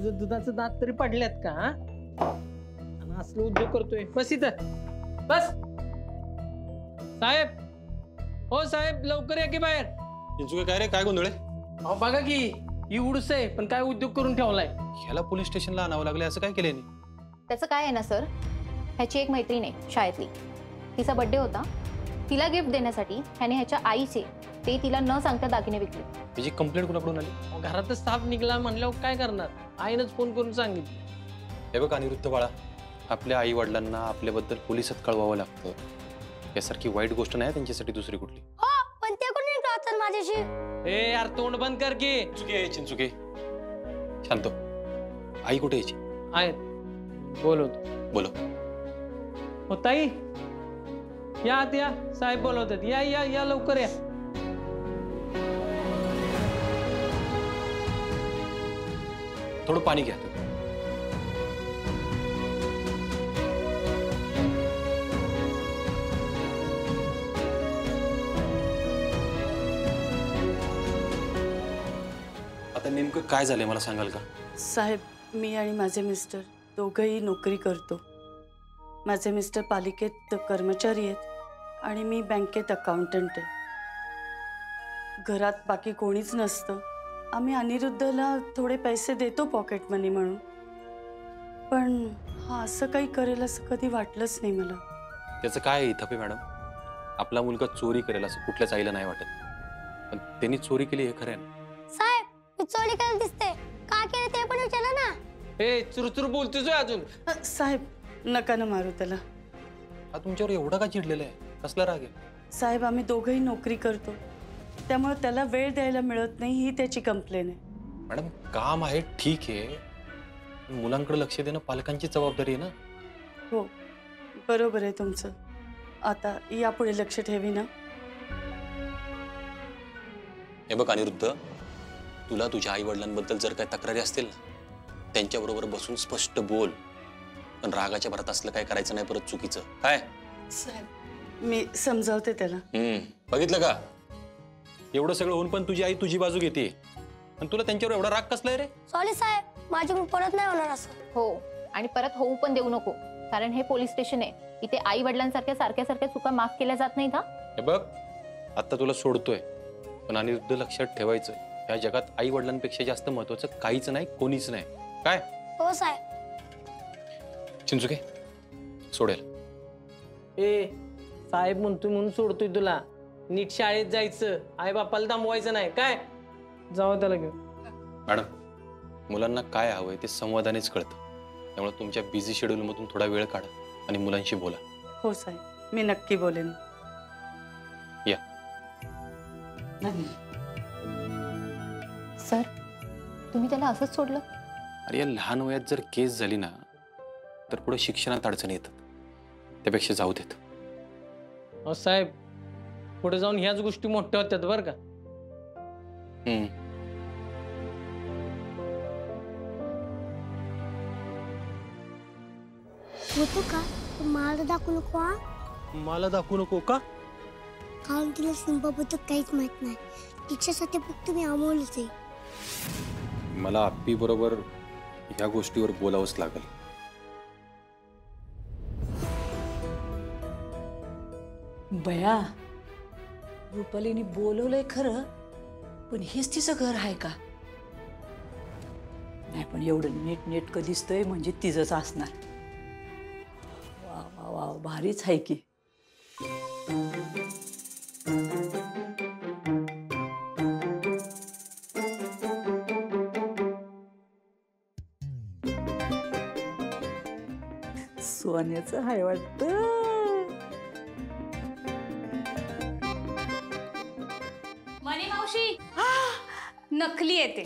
तुझं दुधाचं दात तरी पडल्यात का? आणि असलं उद्योग करतोय. बस इथं बस. साहेब, हो साहेब, लवकर या की बाहेर. चिंचुके काय रे, काय गोंधळ आहे? अहो बघा की, ही उडस आहे पण काय उद्योग करून ठेवलाय. ह्याला पोलीस स्टेशनला आणावं लागलं, असं काय केलंय? त्याचं काय आहे ना सर, ह्याची एक मैत्रीण आहे शाळेतली, तिचा बर्थडे होता, तिला गिफ्ट देण्यासाठी ह्याने ह्याच्या आईचे ते तिला न सांगता दागिने विकले. त्याची कंप्लेंट कुणाकडून आली? घरातच साप निघला म्हणल्यावर काय करणार? आईनंच फोन करून सांगितलं. हे बघ अनिरुद्ध बाळा, आपल्या आई वडिलांना आपल्याबद्दल पोलिसात कळवावं लागतं. यासारखी वाईट गोष्ट नाही त्यांच्यासाठी दुसरी कुठली. हो, पण ते कोणी राहतात माझ्याशी? ए यार, तोंड बंद कर की. चिंचुके शांत. आई कुठे यायची? आहेत, बोलवतो. बोलो. हो ताई, या आत या, साहेब बोलवतात. या या या, लवकर या. थोडं पाणी घ्या. आता नेमकं काय झालंय मला सांगाल का? साहेब, मी आणि माझे मिस्टर दोघंही नोकरी करतो. माझे मिस्टर पालिकेत कर्मचारी आहेत आणि मी बँकेत अकाउंटंट आहे. घरात बाकी कोणीच नसतं. आम्ही अनिरुद्धला थोडे पैसे देतो पॉकेट मनी म्हणून, पण हा असं काही करेल असं कधी वाटलंच नाही मला. त्याचं काय आहे इथं मॅडम? आपला मुलगा चोरी करेल असं कुठल्याच आईला नाही वाटत, पण त्यांनी चोरी केली हे खरं आहे ना? साहेब, मी चोरी करायला दिसते, का केलं ते पण विचारा ना. ए चुरचुर बोलतोय अजून. साहेब, नका ना मारू त्याला. हा तुमच्यावर एवढा का चिडलेला आहे? कसला राग आहे? साहेब, आम्ही दोघंही नोकरी करतो, त्यामुळे त्याला वेळ द्यायला मिळत नाही ही त्याची कंप्लेन आहे. मॅडम, काम आहे ठीक आहे, मुलांकडे लक्ष देणं पालकांची जबाबदारी आहे ना. हो, बरोबर आहे तुमचं. आता यापुढे लक्ष ठेवी ना. हे बघ अनिरुद्ध, तुला तुझ्या आई वडिलांबद्दल जर काही तक्रारी असतील ना, त्यांच्याबरोबर बसून स्पष्ट बोल. पण रागाच्या भरात असलं काय करायचं नाही परत, चुकीचं काय? साहेब, मी समजावते त्याला. बघितलं का, एवढं सगळं होऊन पण तुझी आई तुझी बाजू घेते, आणि तुला त्यांच्यावर एवढा राग कसलाय रे? सॉरी साहेब, माझ्याकडून परत नाही होणार असं. हो, आणि परत होऊ पण देऊ नको, कारण हे पोलीस स्टेशन आहे. इथे आई वडिलांसारख्या सारख्या सारख्या चुका माफ केल्या जात नाहीत. हे बघ, आता तुला सोडतोय, पण अनिरुद्ध लक्षात ठेवायचं, या जगात आई वडिलांपेक्षा जास्त महत्वाचं काहीच नाही, कोणीच नाही. काय? हो साहेब. चिंचुके, सोडेल. ए साहेब म्हणतोय म्हणून सोडतोय तुला. नीट शाळेत जायचं, आई बापाला थांबवायचं नाही. काय? जाऊ त्याला घेऊन. मॅडम, मुलांना काय हवंय ते संवादानेच कळतं, त्यामुळे तुमच्या बिझी शेड्यूल मधून थोडा वेळ काढा आणि मुलांशी बोला. हो साहेब, मी नक्की बोलेन. या. सर, तुम्ही त्याला असंच सोडलं? अरे या लहान वयात जर केस झाली ना, तर पुढे शिक्षणात अडचणी येतात. त्यापेक्षा जाऊ देत. साहेब, पुढे जाऊन ह्याच गोष्टी मोठ्या होत्यात बरं का. होतो का? मला दाखवू नको. मला दाखवू नको का? कारण तिला सिंबाबद्दल काहीच माहित नाही. तिच्यासाठी फक्त मी अमोलच आहे. मला आप्पी बरोबर ह्या गोष्टीवर बोलावंच लागेल. बया, रुपालीने बोलवलंय खरं, पण हेच तिचं घर आहे का? नाही, पण एवढं नीट नेटकं दिसतंय म्हणजे तिचंच असणार. वा वा वा, भारीच आहे की. सोन्याचं आहे वाटतं. मनी मावशी, नकली येते,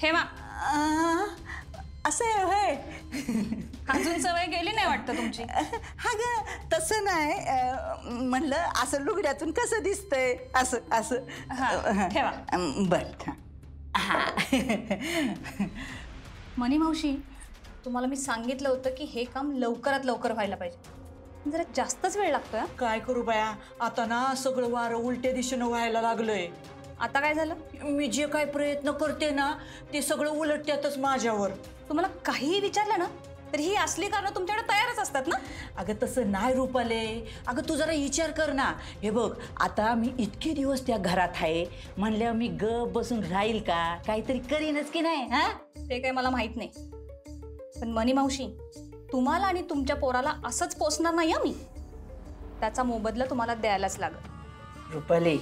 ठेवा. असं आहे होय? अजून सवय गेली नाही वाटतं तुमची. हा ग, तसं नाही म्हणलं, असं लुगड्यातून कसं दिसतंय असं असं. हा, ठेवा. बर. मनी मावशी, तुम्हाला मी सांगितलं होतं की हे काम लवकरात लवकर व्हायला पाहिजे. जरा जास्तच वेळ लागतोय. काय करू बाया, आता ना सगळं वारं उलट्या दिशेनं व्हायला लागलंय. आता काय झालं? मी जे काय प्रयत्न करते ना ते सगळं उलटत्यातच माझ्यावर. तुम्हाला काहीही विचारलं ना तर ही असली कारणं तुमच्याकडे तयारच असतात ना. अगं तसं नाही रुपाले. अगं तू जरा विचार कर ना. हे बघ आता मी इतके दिवस त्या घरात आहे म्हणल्यावर मी गप बसून राहील का? काहीतरी करीनच की नाही. हा ते काही मला माहित नाही. पण मनी मावशी, तुम्हाला आणि तुमच्या पोराला असंच पोसणार नाही मी. त्याचा मोबदला तुम्हाला द्यायलाच लागेल. रुपाले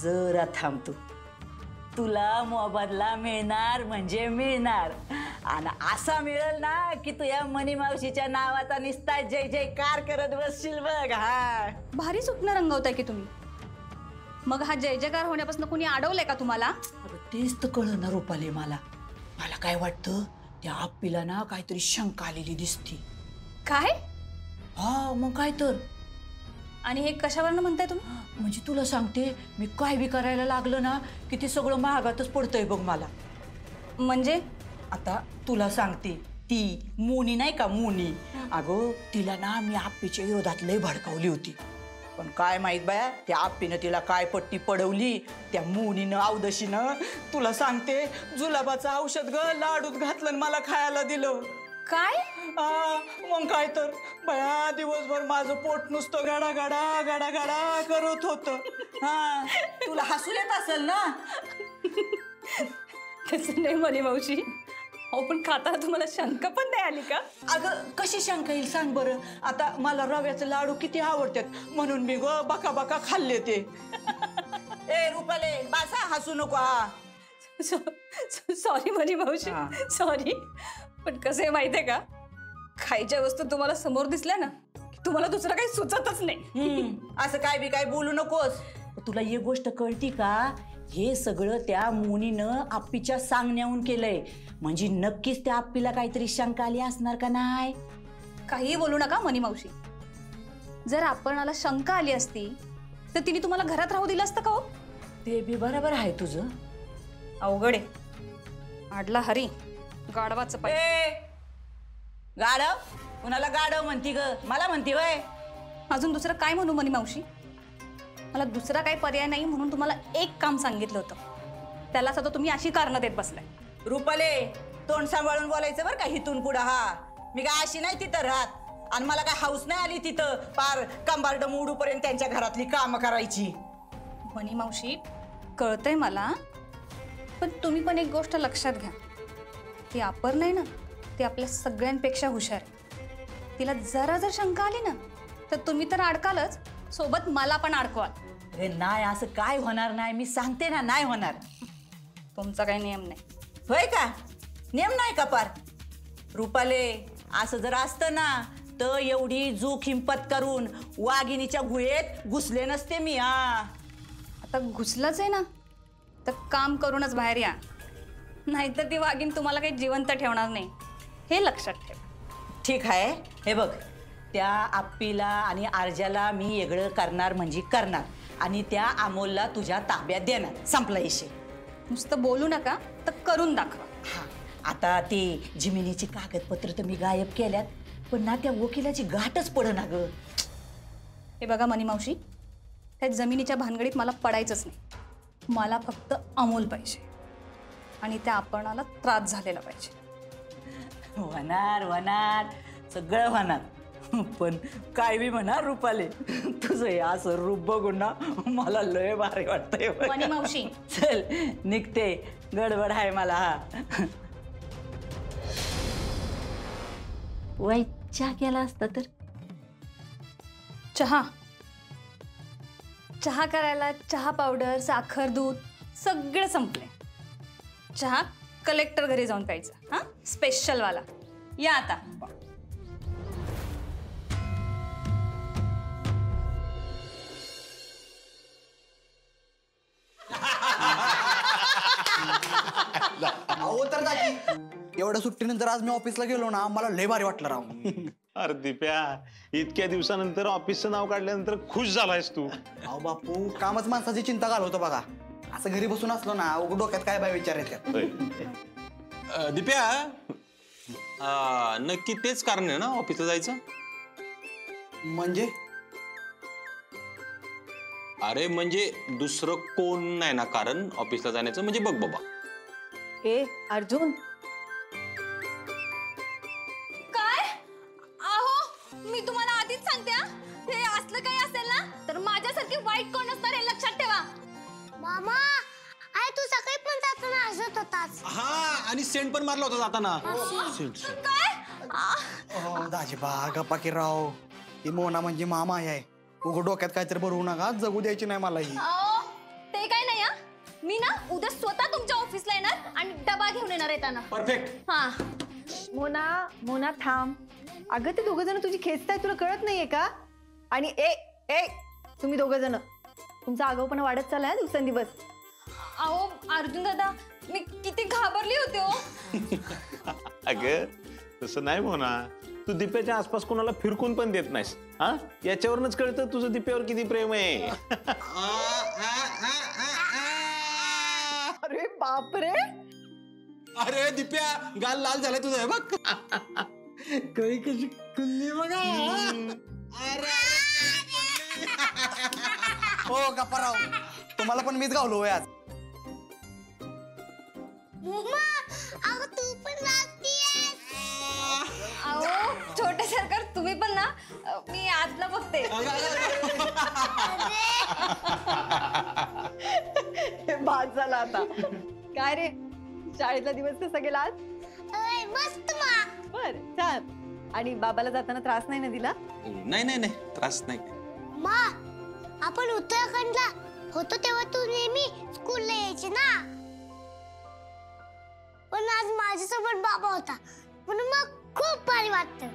जरा थांबतो. तुला मोबदला मिळणार म्हणजे मिळणार. आणि असा मिळेल ना की तू या मनी मावशीच्या नावाचा निस्ता जय जयकार करत बसशील बघ. हा भारी स्वप्न रंगवताय की तुम्ही. मग हा जय जयकार होण्यापासून कोणी अडवलंय का तुम्हाला? अगं तेच तर कळलं ना रुपाले. मला काय वाटतं त्या आप्पीला ना काहीतरी शंका आलेली दिसती. काय? हा मग काय तर. आणि हे कशावरनं म्हणताय तुम्ही? म्हणजे तुला सांगते मी काय बी करायला लागलं ना की ते सगळं महागातच पडतंय बघ मला. म्हणजे आता तुला सांगते ती मोनी नाही का मोनी, अगं तिला ना मी आप्पीच्या विरोधात लय भडकावली होती. पण काय माहित बाया त्या आप्पीनं तिला काय पट्टी पडवली त्या मोनीनं अवदशीनं. तुला सांगते जुलाबाचं औषध ग लाडूत घातलं आणि मला खायला दिलं. काय? मग काय तर बया दिवसभर माझं पोट नुसतं गाडा गाडा गाडा गाडा करत होतं. हा तुला हसू येत असेल ना. तसं नाही मनी मावशी. अहो पण खाताना तुम्हाला शंका पण नाही आली का? अगं कशी शंका येईल सांग बरं. आता मला रव्याचे लाडू किती आवडतात म्हणून मी ग बका बका खाल्ले ते. ए रुपाले बासा हसू नको. हा सॉरी मनी मावशी, सॉरी. पण कसं आहे माहितीये का, खायच्या वस्तू तुम्हाला समोर दिसल्या ना की तुम्हाला दुसरं काही सुचतच नाही. असं काय बी काय बोलू नकोस. तुला एक गोष्ट कळती का? हे सगळं त्या मुनीनं आप्पीच्या सांगण्याहून केलंय. म्हणजे नक्कीच त्या आप्पीला काहीतरी शंका आली असणार का नाही? काहीही बोलू नका मनी मावशी. जर आपणाला शंका आली असती तर तिने तुम्हाला घरात राहू दिलं असतं का हो? ते बी बरोबर आहे तुझं. अवघड आहे. आडला हरी गाढवाचं पाय. गाढव? कुणाला गाढव म्हणती ग? मला म्हणती वय? अजून दुसरं काय म्हणू मनी मावशी? मला दुसरा काही पर्याय नाही म्हणून तुम्हाला एक काम सांगितलं होतं. त्यालाच आता तुम्ही अशी कारणं देत बसलाय. रुपाले तोंड सांभाळून बोलायचं बरं का हिथून पुढं. हा मी काय अशी नाही तिथं राहत आणि मला काय हाऊस नाही आली तिथं पार कंबारड मोडूपर्यंत त्यांच्या घरातली कामं करायची. मनी मावशी कळतंय मला, पण तुम्ही पण एक गोष्ट लक्षात घ्या. ती अपर नाही ना, ती आपल्या सगळ्यांपेक्षा हुशार आहे. तिला जरा जर शंका आली ना तर तुम्ही तर अडकालच, सोबत मला पण अडकवाल. अरे नाही असं काय होणार नाही. मी सांगते ना नाही होणार. तुमचा काही नियम नाही. होय का? नेम नाही का पार? रुपाले असं जर असतं ना तर एवढी जोखीम पत्करून वाघिणीच्या गुहेत घुसले नसते मी. आता घुसलंच आहे ना तर काम करूनच बाहेर या, नाहीतर ती वाघीण तुम्हाला काही जिवंत ठेवणार नाही, हे लक्षात ठेवा. ठीक आहे. हे बघ त्या आप्पीला आणि आर्जाला मी वेगळं करणार म्हणजे करणार आणि त्या अमोलला तुझ्या ताब्यात देणार. संपला विषय. नुसतं बोलू नका तर करून दाखवा. हा आता ते जमिनीची कागदपत्र तर मी गायब केल्यात पण ना त्या वकिलाची गाठच पडना ग. हे बघा मनी मावशी, त्या जमिनीच्या भानगडीत मला पडायचंच नाही. मला फक्त अमोल पाहिजे आणि त्या आपणाला त्रास झालेला पाहिजे. होणार होणार सगळं होणार. पण काय बी म्हणा रुपाले तुझं हे असं रूप बघून ना मला लय भारी वाटतंय. मनी मावशी चल निघते, गडबड आहे मला. हा वाईट चहा केला असता तर. चहा चहा करायला चहा पावडर, साखर, दूध सगळं संपलंय. चहा कलेक्टर घरी जाऊन प्यायचा. हा स्पेशल वाला. या आता. अहो तर दाजी एवढ्या सुट्टीनंतर आज मी ऑफिसला गेलो ना मला लय भारी वाटलं राव. अरे दिप्या इतक्या दिवसानंतर ऑफिसचं नाव काढल्यानंतर खुश झालायस तू. अहो बापू कामच माणसाची चिंता घालवतो बघा. असं घरी बसून असलो ना उघड डोक्यात काय बाय विचार येतात. दिप्या नक्की तेच कारण आहे ना ऑफिसला जायचं? म्हणजे अरे म्हणजे दुसरं कोण नाही ना कारण ऑफिसला जाण्याचं, म्हणजे बघ बाबा. ए अर्जुन, काय? अहो मी तुम्हाला आधीच सांगते हा, हे असलं काही असेल ना तर माझ्यासारखी वाईट कोण असणार हे लक्षात ठेवा. मामा आई तू सकाळी पण जाताना हसत होतास. हा, आणि सेंट पण मारला होता जाताना. हो दाजीबा गप्पा की राव, ही मोना म्हणजे मामा आहे. उघड डोक्यात काहीतरी बरवू नका, जगू द्यायची नाही मला ही. अहो ते काय नाही हा, मी ना उद्या स्वतः तुमच्या ऑफिसला येणार आणि डबा घेऊन येणार येताना. परफेक्ट. हा मोना थांब. अगं ते दोघं जण तुझी खेचताय, तुला कळत नाहीये का? आणि ए ए तुम्ही दोघं जण, तुमचा आगाऊपणा वाढत चाललाय दिवसेंदिवस. अहो अर्जुन दादा, मी किती घाबरली होते हो. अगं तसं नाही म्हणा, तू दिप्याच्या आसपास कोणाला फिरकून पण देत नाहीस. हा, याच्यावरूनच कळतं तुझं दिप्यावर किती प्रेम आहे. अरे बापरे, अरे दिप्या, गाल लाल झालाय तुझं, हे बघ. कळी कशी खुल्ली बघा. हो गप्पा राव, तुम्हाला पण मीच गावलो होय आज. अगं तू पण लागतीयस. अहो छोटे सरकार तुम्ही पण ना, मी आतला बघते. हे बाद झाला आता. काय रे, शाळेतला दिवस कसा गेला आज? मस्त मा. बर छान. आणि बाबाला जाताना त्रास नाही ना दिला? नाही नाही नाही, त्रास नाही. मा आपण उत्तराखंडला होतो तेव्हा तू नेहमी स्कूलला यायची ना, पण आज माझ्यासोबत बाबा होता म्हणून मग खूप भारी वाटतं.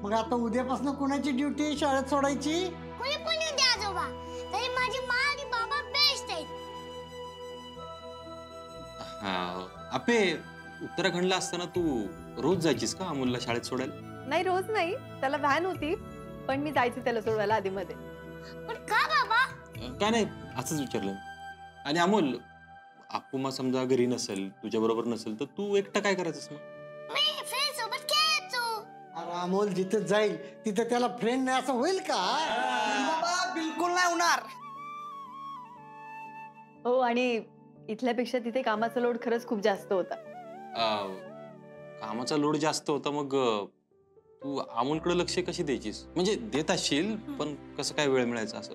मग आता उद्यापासून कोणाची ड्युटी शाळेत सोडायची? कोणी पण येऊ दे आजोबा, तरी माझी मा आणि बाबा बेस्ट आहेत. आपे, उत्तराखंडला असताना तू रोज जायचीस का अमोलला शाळेत सोडायला? नाही रोज नाही, त्याला व्हॅन होती, पण मी जायची त्याला सोडवायला आधी मध्ये. पण का बाबा? काय नाही, असंच विचारलं. आणि अमोल, आप्पू समजा घरी नसेल, तुझ्या बरोबर नसेल, तर तू एकटा काय करायचंस मग? मी फ्रेंड सोबत खेळायचो. अरे अमोल जिथे जाईल तिथे त्याला फ्रेंड नाही असं होईल का? बाबा बिलकुल नाही होणार. हो, आणि इथल्यापेक्षा तिथे कामाचा लोड खरंच खूप जास्त होता. कामाचा लोड जास्त होता, मग तू अमोलकडे लक्ष कशी द्यायचीस? म्हणजे देत असशील, पण कसं काय वेळ मिळायचा असं?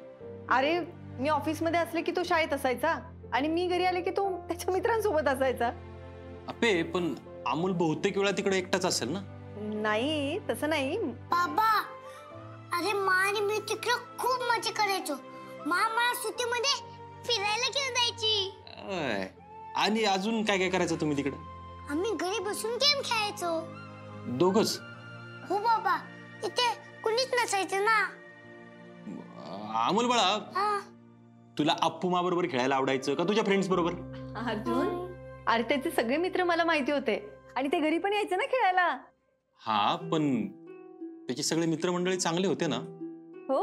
अरे मी ऑफिसमध्ये असले की तो शाळेत असायचा, आणि मी घरी आले की तो त्याच्या मित्रांसोबत असायचा. अप्पे, पण अमोल बहुतेक वेळा तिकडे एकटाच असेल ना? नाही तसं नाही. बाबा अरे मा आणि मी तिकडे खूप मजा करायचो. मा मला सुट्टीमध्ये फिरायला घेऊन जायची. आणि अजून काय काय करायचं तुम्ही तिकडे? आम्ही घरी बसून गेम खेळायचो. दोघच? हो बाबा, इथे कुणीच नसायचं ना. अमोल बाळा, हा. तुला अप्पूमा बरोबर खेळायला आवडायचं का तुझ्या फ्रेंड्स बरोबर? अर्जुन, अरे त्याचे सगळे मित्र मला माहिती होते, आणि ते घरी पण यायचे ना खेळायला. हा, पण त्याचे सगळे मित्रमंडळी चांगले होते ना? हो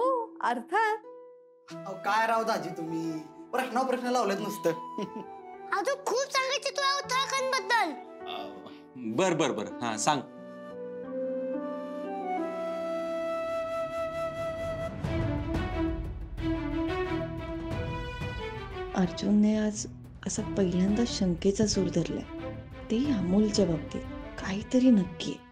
अर्थात. अहो, काय राव दाजी तुम्ही, प्रश्न लावलेत नुसतं. अजून खूप सांगायचं तुला उत्तराखंड बद्दल. बर बर बर, हा सांग. अर्जुनने आज असा पहिल्यांदा शंकेचा सूर धरलाय, तेही अमोलच्या बाबतीत. काहीतरी नक्की आहे.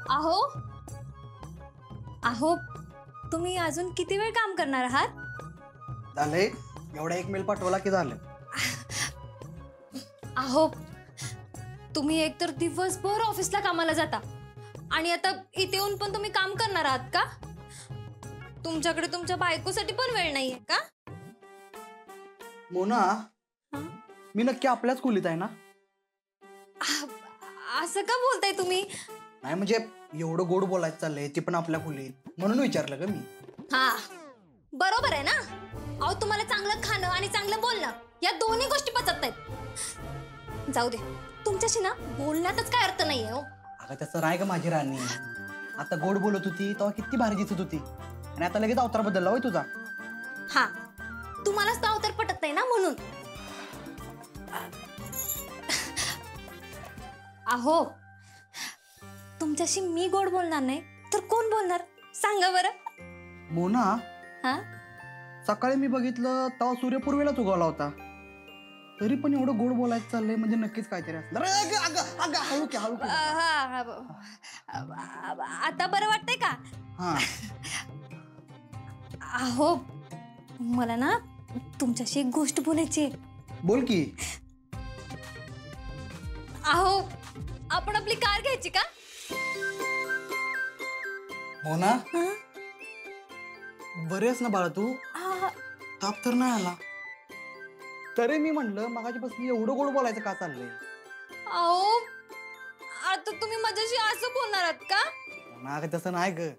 अहो अहो तुम्ही अजून किती वेळ काम करणार आहात? झालंय, एवढा एक मेल पाठवला की झालं. अहो तुम्ही एकतर दिवसभर ऑफिसला कामाला जाता, आणि आता इथे येऊन पण तुम्ही काम करणार आहात का? तुमच्याकडे तुमच्या बायकोसाठी पण वेळ नाहीये का? मोना, मी नक्की आपल्याच खोलीत आहे ना? असं का बोलताय तुम्ही? नाही म्हणजे एवढं गोड बोलायचं चाललंय, ते पण आपल्या खोलीत, म्हणून विचारलं का मी. हा बरोबर आहे ना. अहो तुम्हाला चांगलं खाणं आणि चांगलं बोलणं या दोन्ही गोष्टी पचत नाहीत. जाऊ दे, तुमच्याशी ना बोलण्यातच काय अर्थ नाहीये हो. अगं त्याचं नाही का माझी राणी, आता गोड बोलत होती तेव्हा किती भारी दिसत होती, आणि आता लगेच अवतार बदलला होय तुझा. हा, तुम्हालाच तो अवतार पटत नाही ना म्हणून. अहो तुमच्याशी मी गोड बोलणार नाही तर कोण बोलणार सांगा बरं. मोना, हा सकाळी मी बघितलं तेव्हा सूर्य पूर्वेलाच उगवला होता. तरी पण एवढं गोड बोलायचं चाललंय म्हणजे नक्कीच काहीतरी असणार. अगं, अगं, अगं, हळू की, हळू की. आता बरं वाटतंय का? हा, अहो मला ना तुमच्याशी एक गोष्ट बोलायची आहे. बोल की. अहो आपण आपली कार घ्यायची का? मोना, बरेच ना बाळा तू? ताप तर नाही आला? तरी मी म्हणलं मगाच्यापासून एवढं गोड बोलायचं का चाललंय? अहो आता तुम्ही माझ्याशी असं बोलणार आहात का? ना तसं नाही ग.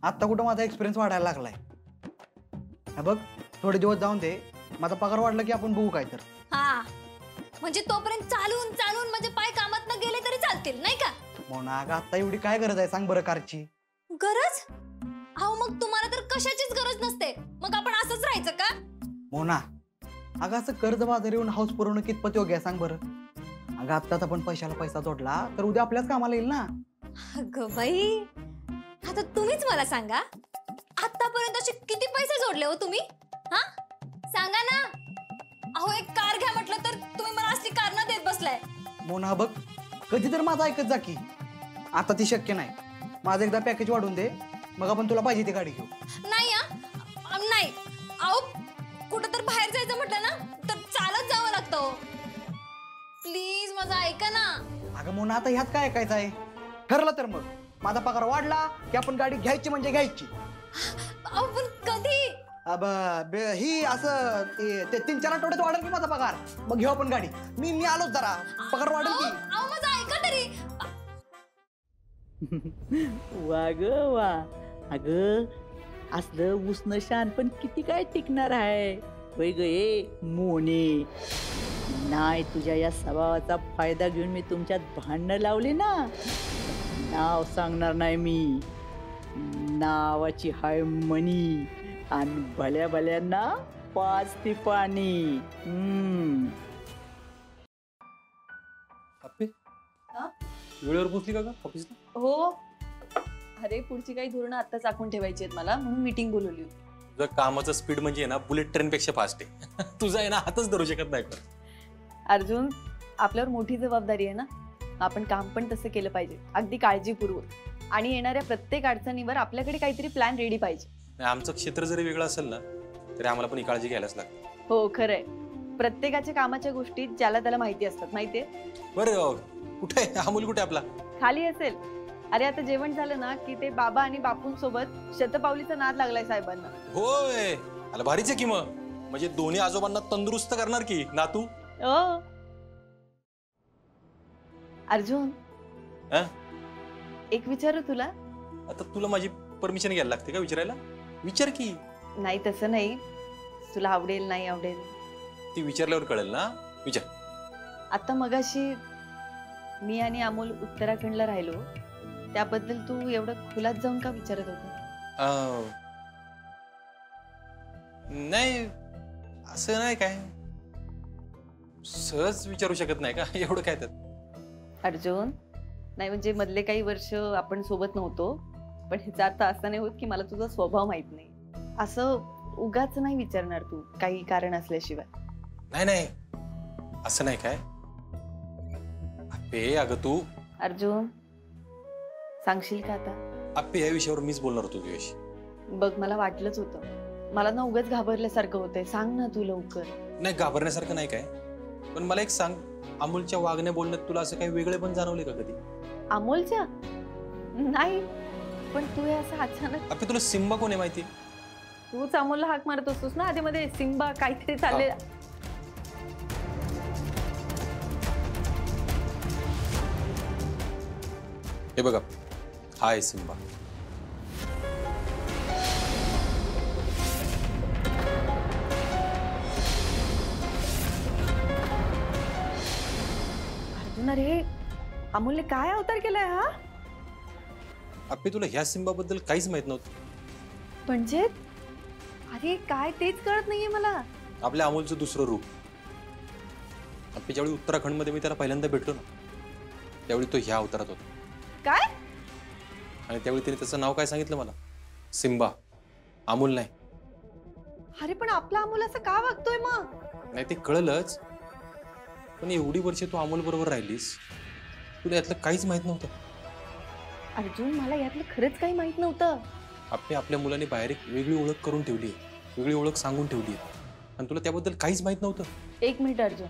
आता कुठं माझा एक्सपिरियन्स वाढायला लागलाय. हा बघ, थोडे दिवस जाऊन दे, माझा पगार वाढला की आपण बघू काय तर. हा म्हणजे तोपर्यंत चालून चालून माझे पाय कामात न गेले तरी चालतील नाही का? मोना, अगं आता एवढी काय गरज आहे सांग बरं कारची? गरज? अहो मग तुम्हाला तर कशाचीच गरज नसते, मग आपण असंच राहायचं का? मोना, अगं असं कर्ज बाजार येऊन हाऊस पुरवणं कितपत योग्य आहे सांग बरं? अगं आत्ताच आपण पैशाला पैसा जोडला तर उद्या आपल्याच कामाला येईल ना. अगं बाई, आता तुम्हीच मला सांगा, आतापर्यंत असे किती पैसे जोडले हो तुम्ही? हा सांगा ना. अहो एक कार घ्या म्हटलं तर तुम्ही मला असली कार न देत बसलाय. मोना बघ, कधी तर माझं ऐकत जा की. आता ती शक्य नाही. माझं एकदा पॅकेज वाढून दे, मग आपण तुला पाहिजे ती गाडी घेऊ. नाही नाही. अहो कुठं तर बाहेर जायचं म्हटलं ना तर चालत जावं लागतं. प्लीज माझं ऐका ना. अगं मोना, आता ह्यात काय ऐकायचं आहे? ठरलं तर मग माझा पगार वाढला की आपण गाडी घ्यायची म्हणजे घ्यायची. अहो पण कधी? ही असं ते 3-4 आठवड्यात वाढेल की माझा पगार, मग घेऊ आपण गाडी. मी आलोच, जरा पगार वाढेल की. अहो माझं ऐका तरी. वा ग वा. अगं असलं उष्ण शान पण किती काय टिकणार आहे होय ग ए मोने. नाही तुझ्या या स्वभावाचा फायदा घेऊन मी तुमच्यात भांडणं लावले ना. नाव सांगणार नाही मी. नावाची हाय मनी आणि भल्या भल्यांना 5 ती पाणी. वेळेवर पोहोचली का ऑफिसला? हो. अरे पुढची काही धोरणं आत्ताच आखून ठेवायची आहेत मला, म्हणून मीटिंग बोलवली होती. तुझं कामाचं स्पीड म्हणजे ना बुलेट ट्रेन पेक्षा फास्ट आहे. तुझा आहे ना हातच धरू शकत नाही. अर्जुन, आपल्यावर मोठी जबाबदारी आहे ना. आपण काम पण तसं केलं पाहिजे, अगदी काळजीपूर्वक. आणि येणाऱ्या प्रत्येक अडचणीवर आपल्याकडे काहीतरी प्लॅन रेडी पाहिजे. आमचं क्षेत्र जरी वेगळं असेल ना तरी आम्हाला पण ही काळजी घ्यायलाच लागते. हो खरंय. प्रत्येकाच्या कामाच्या गोष्टी ज्याला त्याला माहिती असतात, माहितीये. बरं कुठे अमोल, कुठे आपला? खाली असेल. अरे आता जेवण झालं ना की ते बाबा आणि बापूंसोबत शतपावलीचा नाद लागलाय साहेबांना. होय, आला भारीच आहे की. मग म्हणजे दोन्ही आजोबांना तंदुरुस्त करणार की नातू. अर्जुन, एक विचारू तुला? आता तुला माझी परमिशन घ्यायला लागते का विचारायला? विचार की. नाही तसं नाही, तुला आवडेल नाही आवडेल ती विचारल्यावर कळेल ना. विचार. आता मगाशी मी आणि अमोल उत्तराखंडला राहिलो, त्याबद्दल तू एवढं खुलात जाऊन का विचारत होता? नाही असं नाही काय, सहज विचारू शकत नाही का? एवढं काय त्यात? अर्जुन, नाही म्हणजे मधले काही वर्ष आपण सोबत नव्हतो, पण ह्याचा अर्थ असा नाही होत की मला तुझा स्वभाव माहित नाही. असं उगाच नाही विचारणार तू काही कारण असल्याशिवाय. नाही नाही असं नाही काय. अप्पे अगं तू. अर्जुन सांगशील का आता? अप्पे या विषयावर मीच बोलणार होतो तुझ्याशी. बघ मला वाटलंच होतं. मला ना उगाच घाबरल्यासारखं होतंय. सांग ना तू लवकर. नाही घाबरण्यासारखं नाही काय, पण मला एक सांग, अमोलच्या वागण्या बोलण्यात तुला असं काही वेगळे पण जाणवले का कधी? अमोलच्या? नाही, पण तू हे असं अचानक. अप्पे तुला सिम्बा कोण आहे माहिती? तूच अमोलला हाक मारत असतोस ना आधी मध्ये. सिम्बा काहीतरी चालले. हे बघा, हाय सिम्बा. अर्जुन, अरे अमोलने काय अवतार केलाय हा? अप्पे तुला ह्या सिम्बा बद्दल काहीच माहित नव्हतं म्हणजे? अरे काय तेच कळत नाहीये मला. आपल्या अमोलचं दुसरं रूप. अप्पे ज्यावेळी उत्तराखंड मध्ये मी त्याला पहिल्यांदा भेटलो ना, त्यावेळी तो ह्या अवतारात होता. काय? आणि त्यावेळी तिने त्याचं नाव काय सांगितलं मला? सिम्बा, अमोल नाही. अरे पण आपला अमोल असं का वागतोय मग? नाही ते कळलंच, पण एवढी वर्षे तू अमोल बरोबर राहिलीस, तुला यातलं काहीच माहित नव्हतं. अर्जुन, मला यातलं खरंच काही माहित नव्हतं. आपल्या मुलाने बाहेर एक वेगळी ओळख करून ठेवली, वेगळी ओळख सांगून ठेवली, आणि तुला त्याबद्दल काहीच माहित नव्हतं. एक मिनिट अर्जुन,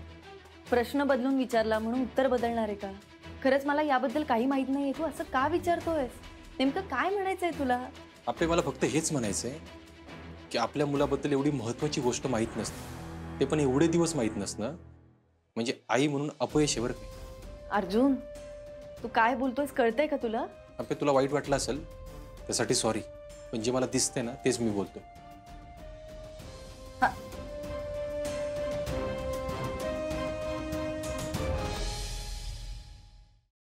प्रश्न बदलून विचारला म्हणून उत्तर बदलणार आहे का? खरंच मला याबद्दल काही माहित नाहीये. तू असं का विचारतोयस? नेमकं काय म्हणायचंय तुला? मला फक्त हेच म्हणायचंय की आपल्या मुलाबद्दल एवढी महत्वाची गोष्ट माहीत नसते, ते पण एवढे दिवस माहीत नसणं म्हणजे आई म्हणून अपयश आहे बरं का. अर्जुन, तू काय बोलतोयस कळतंय का तुला? तुला वाईट वाटलं असेल त्यासाठी सॉरी, पण जे मला दिसतंय ना तेच मी बोलतो.